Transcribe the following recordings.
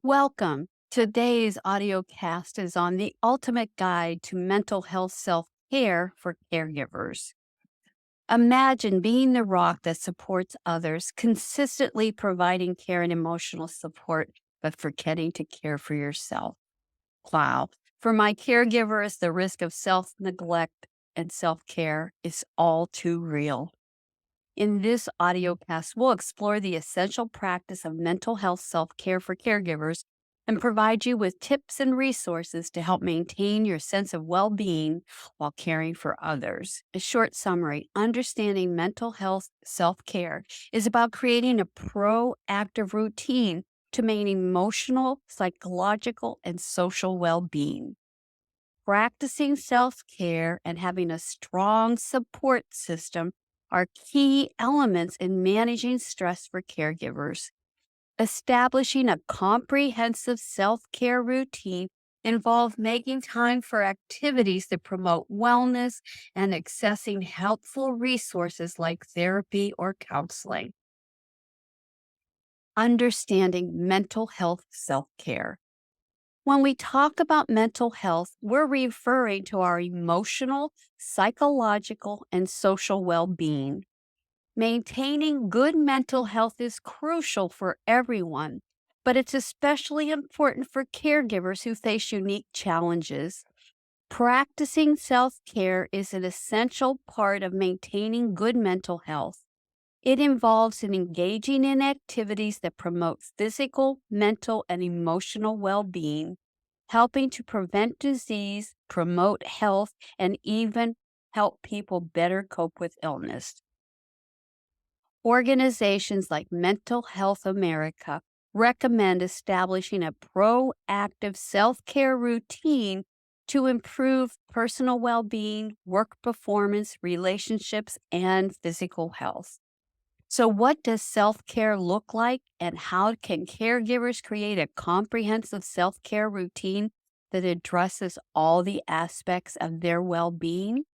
Welcome. Today's audio cast is on the ultimate guide to mental health self care for caregivers. Imagine being the rock that supports others, consistently providing care and emotional support, but forgetting to care for yourself. Wow. For my caregivers, the risk of self neglect and self care is all too real. In this audio cast, we'll explore the essential practice of mental health self care for caregivers and provide you with tips and resources to help maintain your sense of well being while caring for others. A short summary: understanding mental health self care is about creating a proactive routine to maintain emotional, psychological, and social well being. Practicing self care and having a strong support system are key elements in managing stress for caregivers. Establishing a comprehensive self care routine involves making time for activities that promote wellness and accessing helpful resources like therapy or counseling. Understanding mental health self care. When we talk about mental health, we're referring to our emotional, psychological, and social well being. Maintaining good mental health is crucial for everyone, but it's especially important for caregivers who face unique challenges. Practicing self care is an essential part of maintaining good mental health. It involves engaging in activities that promote physical, mental, and emotional well being, helping to prevent disease, promote health, and even help people better cope with illness. Organizations like Mental Health America recommend establishing a proactive self care routine to improve personal well being, work performance, relationships, and physical health. So, what does self care look like, and how can caregivers create a comprehensive self care routine that addresses all the aspects of their well being?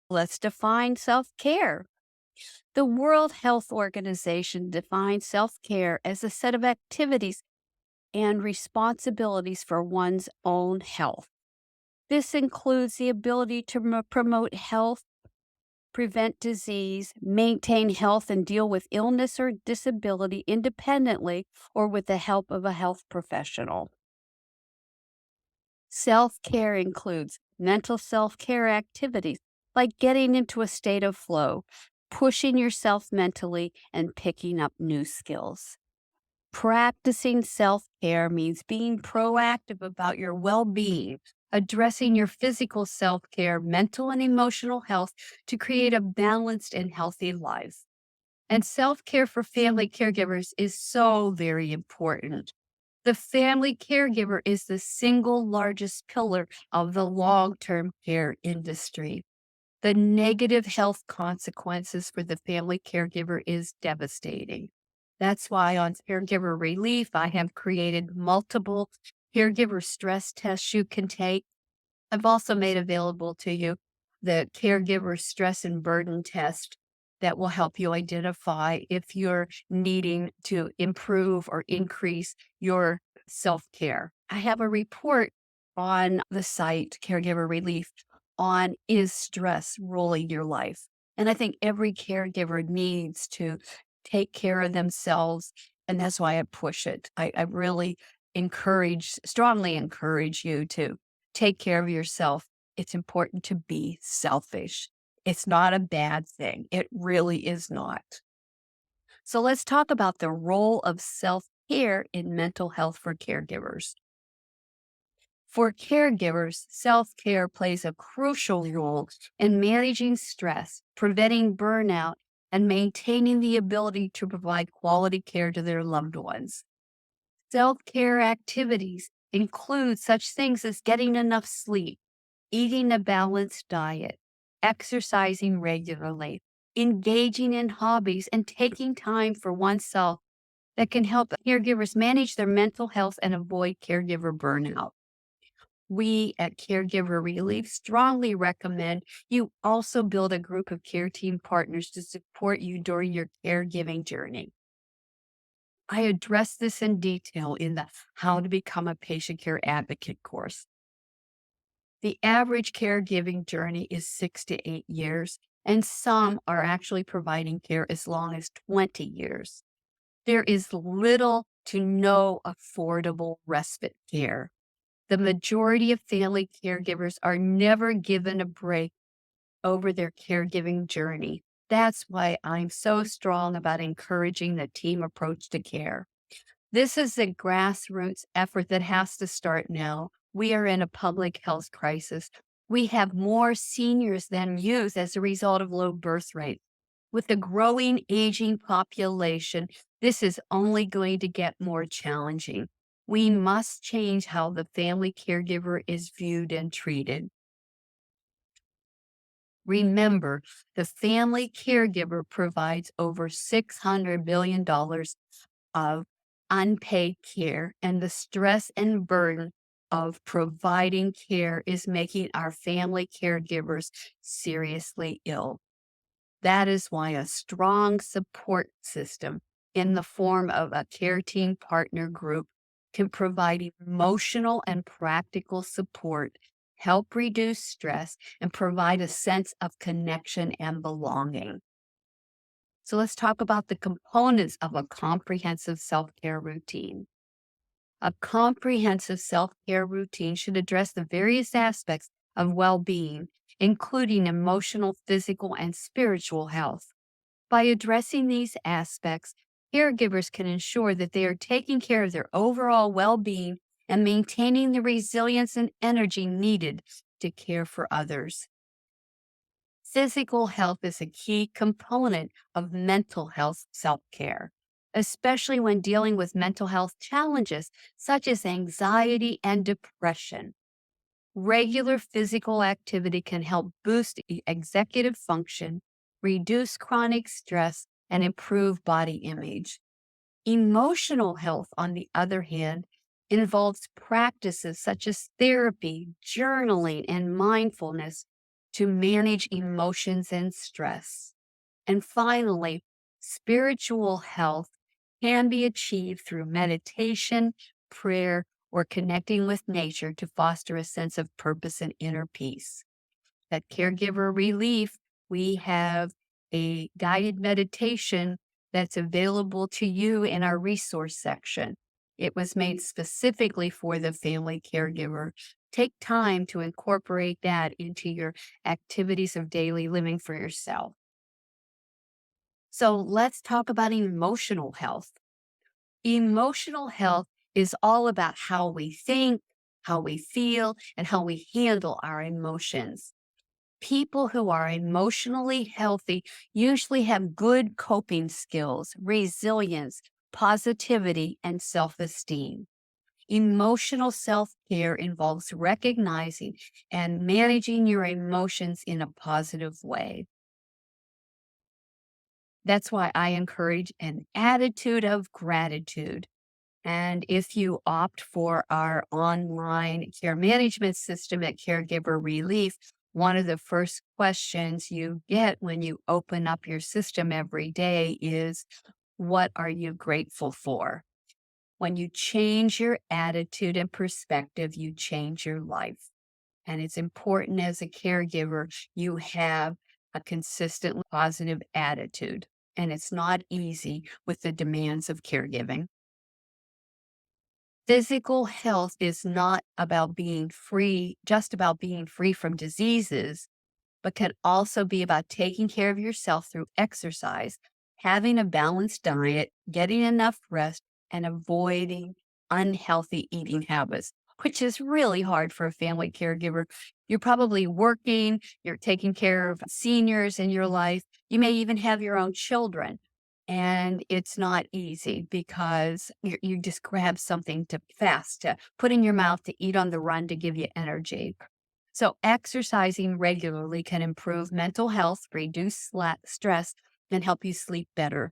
Let's define self care. The World Health Organization defines self care as a set of activities and responsibilities for one's own health. This includes the ability to promote health, prevent disease, maintain health, and deal with illness or disability independently or with the help of a health professional. Self care includes mental self care activities like getting into a state of flow, pushing yourself mentally, and picking up new skills. Practicing self care means being proactive about your well being, addressing your physical self care, mental and emotional health to create a balanced and healthy life. And self care for family caregivers is so very important. The family caregiver is the single largest pillar of the long term care industry. The negative health consequences for the family caregiver is devastating. That's why on Caregiver Relief, I have created multiple caregiver stress tests you can take. I've also made available to you the caregiver stress and burden test that will help you identify if you're needing to improve or increase your self care. I have a report on the site, Caregiver Relief, on is stress ruling your life? And I think every caregiver needs to take care of themselves. And that's why I push it. I really strongly encourage you to take care of yourself. It's important to be selfish. It's not a bad thing. It really is not. So let's talk about the role of self care in mental health for caregivers. For caregivers, self care plays a crucial role in managing stress, preventing burnout, and maintaining the ability to provide quality care to their loved ones. Self care activities include such things as getting enough sleep, eating a balanced diet, exercising regularly, engaging in hobbies, and taking time for oneself that can help caregivers manage their mental health and avoid caregiver burnout. We at Caregiver Relief strongly recommend you also build a group of care team partners to support you during your caregiving journey. I address this in detail in the How to Become a Patient Care Advocate course. The average caregiving journey is 6 to 8 years, and some are actually providing care as long as 20 years. There is little to no affordable respite care. The majority of family caregivers are never given a break over their caregiving journey. That's why I'm so strong about encouraging the team approach to care. This is a grassroots effort that has to start now. We are in a public health crisis. We have more seniors than youth as a result of low birth rates. With the growing aging population, this is only going to get more challenging. We must change how the family caregiver is viewed and treated. Remember, the family caregiver provides over $600 billion of unpaid care, and the stress and burden of providing care is making our family caregivers seriously ill. That is why a strong support system in the form of a care team partner group can provide emotional and practical support, help reduce stress, and provide a sense of connection and belonging. So let's talk about the components of a comprehensive self-care routine. A comprehensive self-care routine should address the various aspects of well-being, including emotional, physical, and spiritual health. By addressing these aspects, caregivers can ensure that they are taking care of their overall well-being and maintaining the resilience and energy needed to care for others. Physical health is a key component of mental health self-care, especially when dealing with mental health challenges such as anxiety and depression. Regular physical activity can help boost executive function, reduce chronic stress, and improve body image. Emotional health, on the other hand, involves practices such as therapy, journaling, and mindfulness to manage emotions and stress. And finally, spiritual health can be achieved through meditation, prayer, or connecting with nature to foster a sense of purpose and inner peace. At Caregiver Relief, we have a guided meditation that's available to you in our resource section. It was made specifically for the family caregiver. Take time to incorporate that into your activities of daily living for yourself. So let's talk about emotional health. Emotional health is all about how we think, how we feel, and how we handle our emotions. People who are emotionally healthy usually have good coping skills, resilience, positivity, and self esteem. Emotional self care involves recognizing and managing your emotions in a positive way. That's why I encourage an attitude of gratitude. And if you opt for our online care management system at Caregiver Relief, one of the first questions you get when you open up your system every day is, what are you grateful for? When you change your attitude and perspective, you change your life. And it's important as a caregiver, you have a consistent positive attitude. And it's not easy with the demands of caregiving. Physical health is not about being free, just about being free from diseases, but can also be about taking care of yourself through exercise, having a balanced diet, getting enough rest, and avoiding unhealthy eating habits, which is really hard for a family caregiver. You're probably working, you're taking care of seniors in your life, you may even have your own children. And it's not easy because you just grab something to fast, to put in your mouth, to eat on the run to give you energy. So, exercising regularly can improve mental health, reduce stress, and help you sleep better.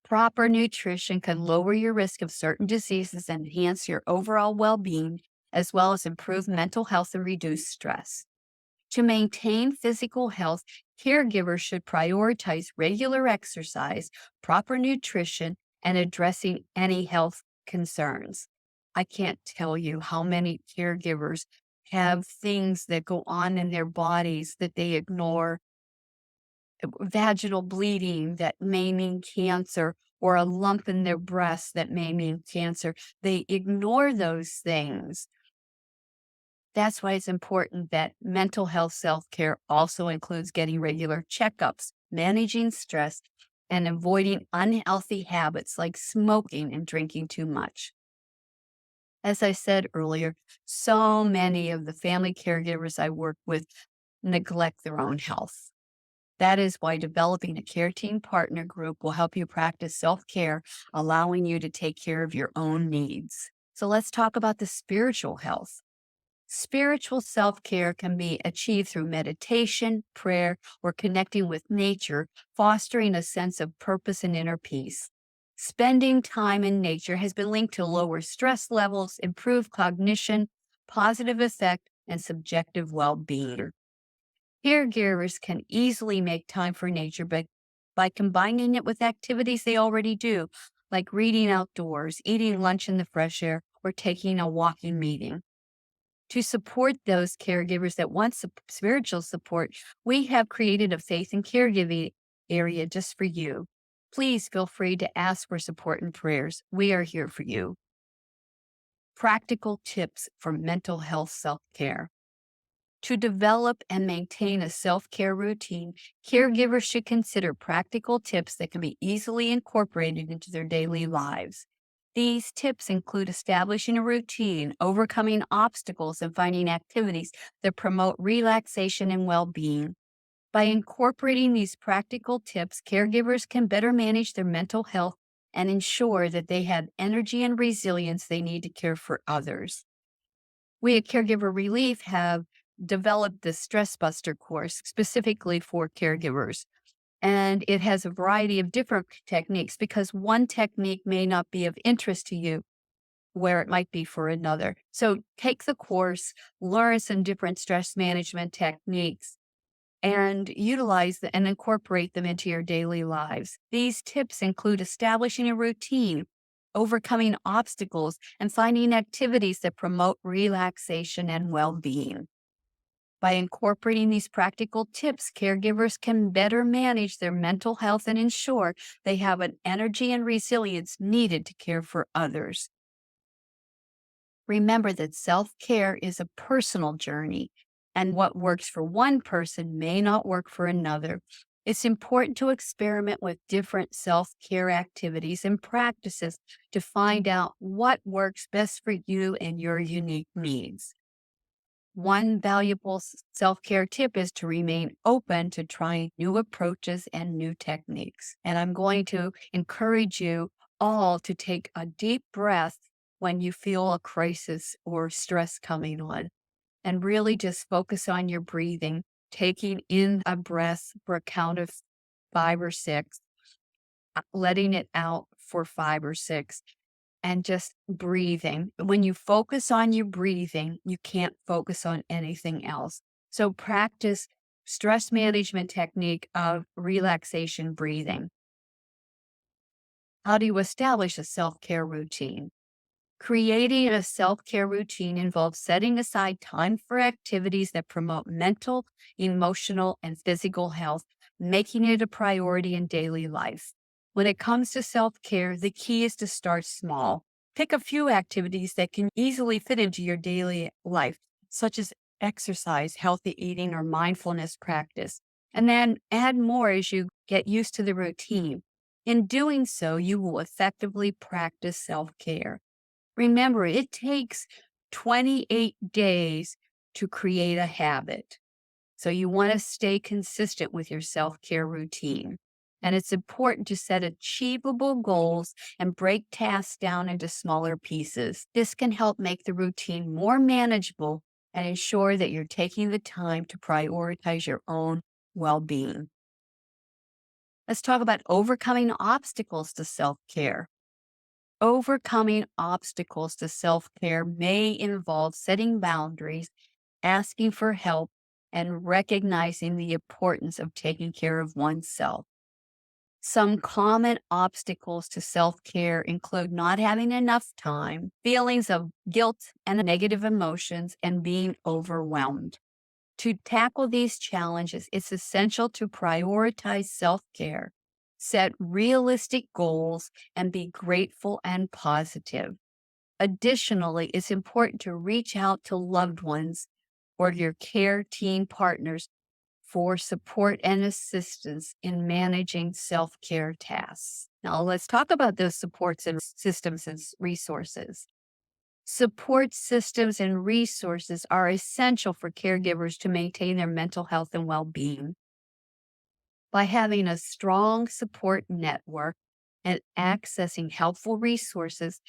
Proper nutrition can lower your risk of certain diseases and enhance your overall well being, as well as improve mental health and reduce stress. To maintain physical health, caregivers should prioritize regular exercise, proper nutrition, and addressing any health concerns. I can't tell you how many caregivers have things that go on in their bodies that they ignore, vaginal bleeding that may mean cancer, or a lump in their breast that may mean cancer. They ignore those things. That's why it's important that mental health self-care also includes getting regular checkups, managing stress, and avoiding unhealthy habits like smoking and drinking too much. As I said earlier, so many of the family caregivers I work with neglect their own health. That is why developing a care team partner group will help you practice self-care, allowing you to take care of your own needs. So let's talk about the spiritual health. Spiritual self care can be achieved through meditation, prayer, or connecting with nature, fostering a sense of purpose and inner peace. Spending time in nature has been linked to lower stress levels, improved cognition, positive effect, and subjective well being. Caregivers can easily make time for nature by combining it with activities they already do, like reading outdoors, eating lunch in the fresh air, or taking a walking meeting. To support those caregivers that want spiritual support, we have created a faith and caregiving area just for you. Please feel free to ask for support and prayers. We are here for you. Practical tips for mental health self care. To develop and maintain a self care routine, caregivers should consider practical tips that can be easily incorporated into their daily lives. These tips include establishing a routine, overcoming obstacles, and finding activities that promote relaxation and well being. By incorporating these practical tips, caregivers can better manage their mental health and ensure that they have energy and resilience they need to care for others. We at Caregiver Relief have developed the Stress Buster course specifically for caregivers. And it has a variety of different techniques because one technique may not be of interest to you where it might be for another. So take the course, learn some different stress management techniques, and and incorporate them into your daily lives. These tips include establishing a routine, overcoming obstacles, and finding activities that promote relaxation and well being. By incorporating these practical tips, caregivers can better manage their mental health and ensure they have an energy and resilience needed to care for others. Remember that self care is a personal journey, and what works for one person may not work for another. It's important to experiment with different self care activities and practices to find out what works best for you and your unique needs. One valuable self care tip is to remain open to trying new approaches and new techniques. And I'm going to encourage you all to take a deep breath when you feel a crisis or stress coming on, and really just focus on your breathing, taking in a breath for a count of 5 or 6, letting it out for 5 or 6, and just breathing. When you focus on your breathing, you can't focus on anything else. So practice stress management technique of relaxation breathing. How do you establish a self-care routine? Creating a self-care routine involves setting aside time for activities that promote mental, emotional, and physical health, making it a priority in daily life. When it comes to self-care, the key is to start small. Pick a few activities that can easily fit into your daily life, such as exercise, healthy eating, or mindfulness practice, and then add more as you get used to the routine. In doing so, you will effectively practice self-care. Remember, it takes 28 days to create a habit. So you want to stay consistent with your self-care routine. And it's important to set achievable goals and break tasks down into smaller pieces. This can help make the routine more manageable and ensure that you're taking the time to prioritize your own well-being. Let's talk about overcoming obstacles to self-care. Overcoming obstacles to self care may involve setting boundaries, asking for help, and recognizing the importance of taking care of oneself. Some common obstacles to self care include not having enough time, feelings of guilt and negative emotions, and being overwhelmed. To tackle these challenges, it's essential to prioritize self care, set realistic goals, and be grateful and positive. Additionally, it's important to reach out to loved ones or your care team partners for support and assistance in managing self care tasks. Now, let's talk about those supports and systems and resources. Support systems and resources are essential for caregivers to maintain their mental health and well being. By having a strong support network and accessing helpful resources,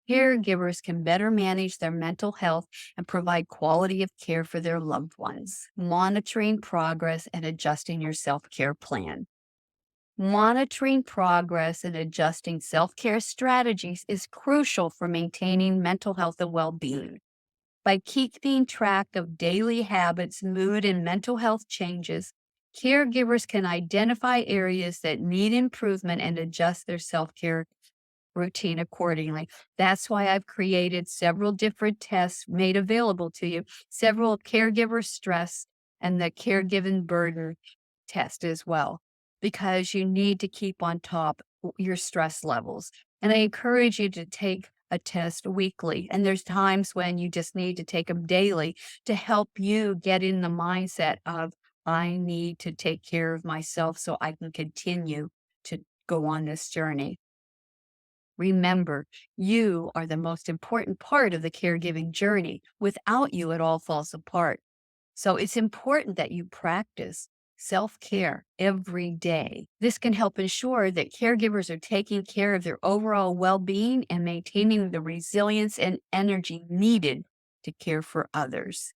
caregivers can better manage their mental health and provide quality of care for their loved ones. Monitoring progress and adjusting your self care plan. Monitoring progress and adjusting self care strategies is crucial for maintaining mental health and well being. By keeping track of daily habits, mood, and mental health changes, caregivers can identify areas that need improvement and adjust their self care routine accordingly. That's why I've created several different tests made available to you, several caregiver stress and the caregiving burden test as well, because you need to keep on top your stress levels. And I encourage you to take a test weekly. And there's times when you just need to take them daily to help you get in the mindset of, I need to take care of myself so I can continue to go on this journey. Remember, you are the most important part of the caregiving journey. Without you, it all falls apart. So it's important that you practice self care every day. This can help ensure that caregivers are taking care of their overall well being and maintaining the resilience and energy needed to care for others.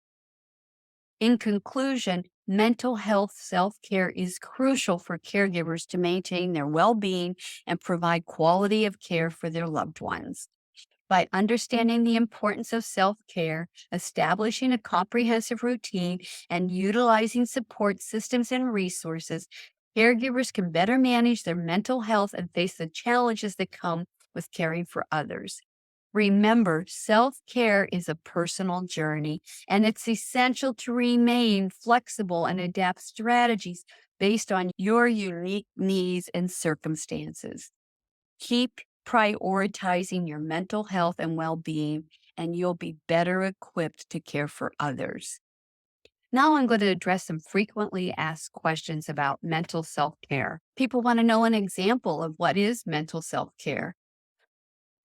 In conclusion, mental health self care is crucial for caregivers to maintain their well being and provide quality of care for their loved ones. By understanding the importance of self care, establishing a comprehensive routine, and utilizing support systems and resources, caregivers can better manage their mental health and face the challenges that come with caring for others. Remember, self care is a personal journey, and it's essential to remain flexible and adapt strategies based on your unique needs and circumstances. Keep prioritizing your mental health and well being, and you'll be better equipped to care for others. Now, I'm going to address some frequently asked questions about mental self care. People want to know an example of what is mental self care.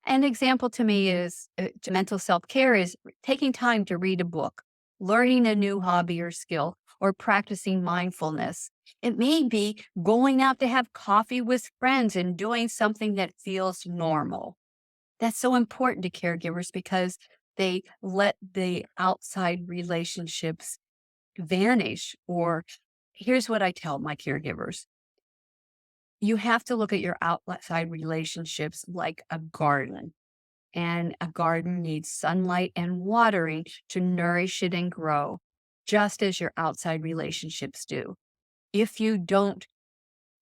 An example to me is mental self care is taking time to read a book, learning a new hobby or skill, or practicing mindfulness. It may be going out to have coffee with friends and doing something that feels normal. That's so important to caregivers because they let the outside relationships vanish. Or here's what I tell my caregivers: you have to look at your outside relationships like a garden. And a garden needs sunlight and watering to nourish it and grow, just as your outside relationships do. If you don't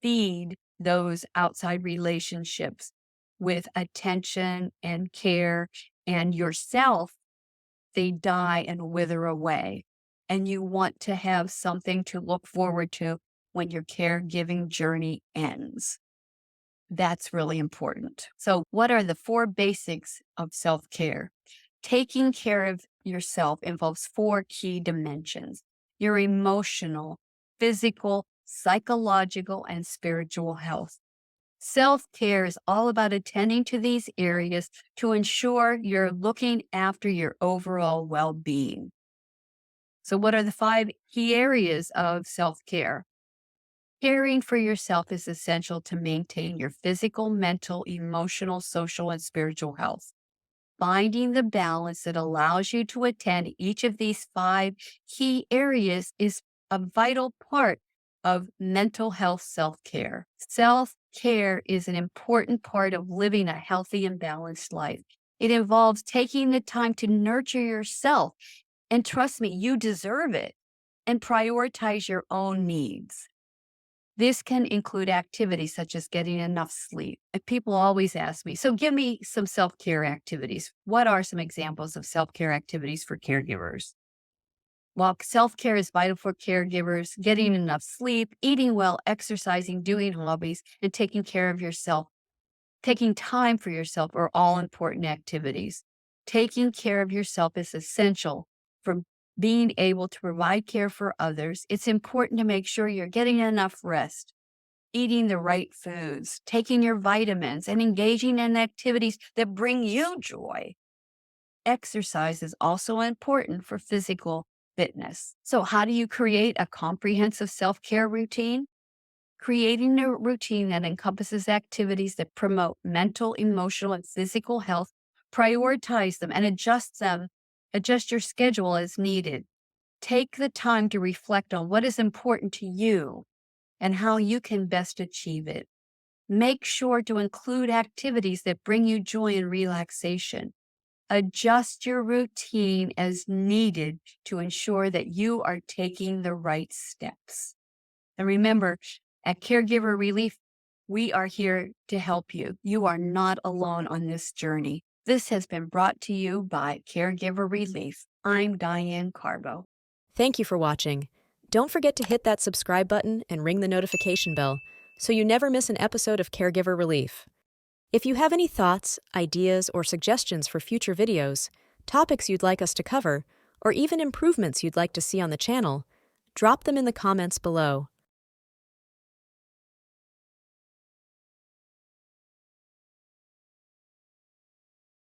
feed those outside relationships with attention and care and yourself, they die and wither away. And you want to have something to look forward to when your caregiving journey ends. That's really important. So, what are the four basics of self care? Taking care of yourself involves four key dimensions: your emotional, physical, psychological, and spiritual health. Self care is all about attending to these areas to ensure you're looking after your overall well being. So, what are the five key areas of self care? Caring for yourself is essential to maintain your physical, mental, emotional, social, and spiritual health. Finding the balance that allows you to attend each of these five key areas is a vital part of mental health self care. Self care is an important part of living a healthy and balanced life. It involves taking the time to nurture yourself. And trust me, you deserve it. And prioritize your own needs. This can include activities such as getting enough sleep. And people always ask me, so give me some self care activities. What are some examples of self care activities for caregivers? While self care is vital for caregivers, getting enough sleep, eating well, exercising, doing hobbies, and taking care of yourself, taking time for yourself are all important activities. Taking care of yourself is essential for being able to provide care for others. It's important to make sure you're getting enough rest, eating the right foods, taking your vitamins, and engaging in activities that bring you joy. Exercise is also important for physical fitness. So, how do you create a comprehensive self care routine? Creating a routine that encompasses activities that promote mental, emotional, and physical health. Prioritize them and adjust them. Adjust your schedule as needed. Take the time to reflect on what is important to you and how you can best achieve it. Make sure to include activities that bring you joy and relaxation. Adjust your routine as needed to ensure that you are taking the right steps. And remember, at Caregiver Relief, we are here to help you. You are not alone on this journey. This has been brought to you by Caregiver Relief. I'm Diane Carbo. Thank you for watching. Don't forget to hit that subscribe button and ring the notification bell so you never miss an episode of Caregiver Relief. If you have any thoughts, ideas, or suggestions for future videos, topics you'd like us to cover, or even improvements you'd like to see on the channel, drop them in the comments below.